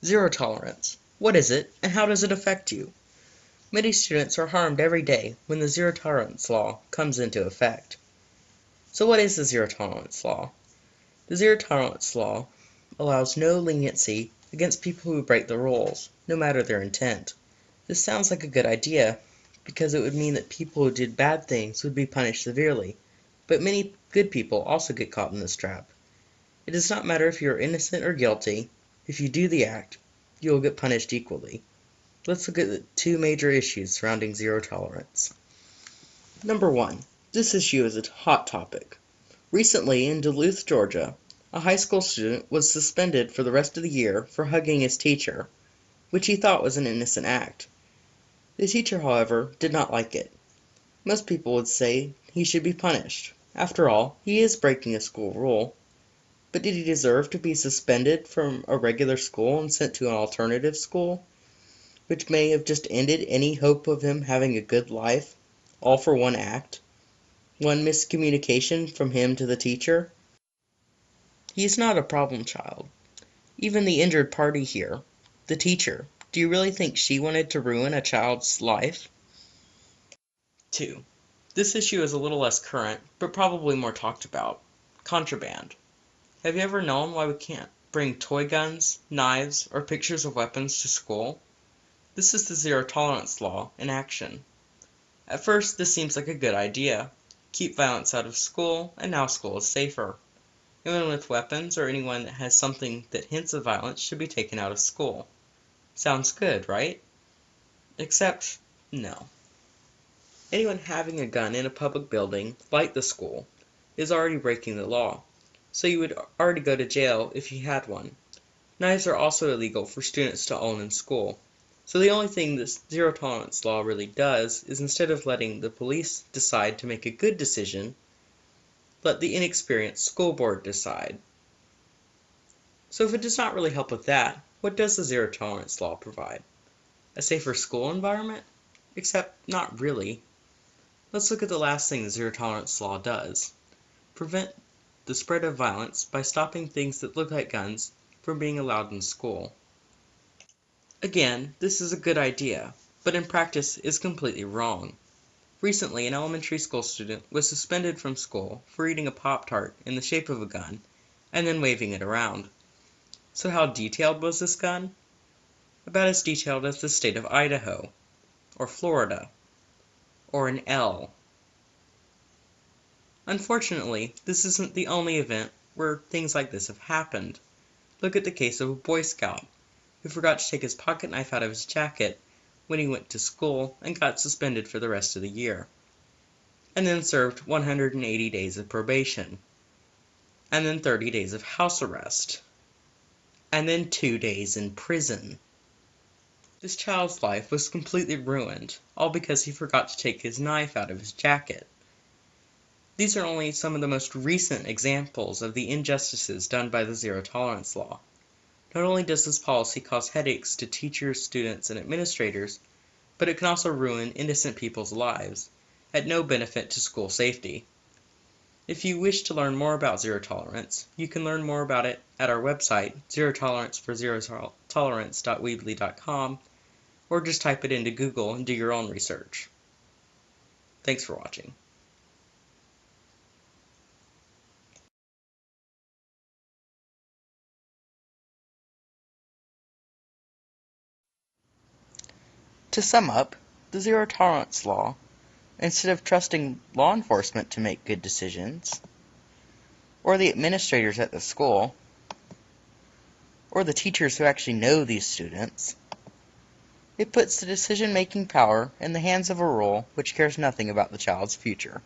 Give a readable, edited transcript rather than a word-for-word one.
Zero tolerance. What is it, and how does it affect you? Many students are harmed every day when the zero tolerance law comes into effect. So what is the zero tolerance law? The zero tolerance law allows no leniency against people who break the rules, no matter their intent. This sounds like a good idea, because it would mean that people who did bad things would be punished severely, but many good people also get caught in this trap. It does not matter if you are innocent or guilty. If you do the act, you will get punished equally. Let's look at the two major issues surrounding zero tolerance. Number 1. This issue is a hot topic. Recently, in Duluth, Georgia, a high school student was suspended for the rest of the year for hugging his teacher, which he thought was an innocent act. The teacher, however, did not like it. Most people would say he should be punished. After all, he is breaking a school rule. But did he deserve to be suspended from a regular school and sent to an alternative school, which may have just ended any hope of him having a good life, all for one act? One miscommunication from him to the teacher? He is not a problem child. Even the injured party here, the teacher, do you really think she wanted to ruin a child's life? 2. This issue is a little less current, but probably more talked about. Contraband. Have you ever known why we can't bring toy guns, knives, or pictures of weapons to school? This is the zero tolerance law in action. At first, this seems like a good idea. Keep violence out of school, and now school is safer. Anyone with weapons or anyone that has something that hints of violence should be taken out of school. Sounds good, right? Except, no. Anyone having a gun in a public building, like the school, is already breaking the law, so you would already go to jail if you had one. Knives are also illegal for students to own in school, so the only thing this zero tolerance law really does is, instead of letting the police decide to make a good decision, let the inexperienced school board decide. So if it does not really help with that, what does the zero tolerance law provide? A safer school environment? Except not really. Let's look at the last thing the zero tolerance law does. Prevent the spread of violence by stopping things that look like guns from being allowed in school. Again, this is a good idea, but in practice is completely wrong. Recently, an elementary school student was suspended from school for eating a Pop-Tart in the shape of a gun and then waving it around. So how detailed was this gun? About as detailed as the state of Idaho, or Florida, or an L. Unfortunately, this isn't the only event where things like this have happened. Look at the case of a Boy Scout who forgot to take his pocket knife out of his jacket when he went to school and got suspended for the rest of the year, and then served 180 days of probation, and then 30 days of house arrest, and then 2 days in prison. This child's life was completely ruined, all because he forgot to take his knife out of his jacket. These are only some of the most recent examples of the injustices done by the zero tolerance law. Not only does this policy cause headaches to teachers, students, and administrators, but it can also ruin innocent people's lives, at no benefit to school safety. If you wish to learn more about zero tolerance, you can learn more about it at our website, zerotoleranceforzerotolerance.weebly.com, or just type it into Google and do your own research. Thanks for watching. To sum up, the zero tolerance law, instead of trusting law enforcement to make good decisions, or the administrators at the school, or the teachers who actually know these students, it puts the decision-making power in the hands of a rule which cares nothing about the child's future.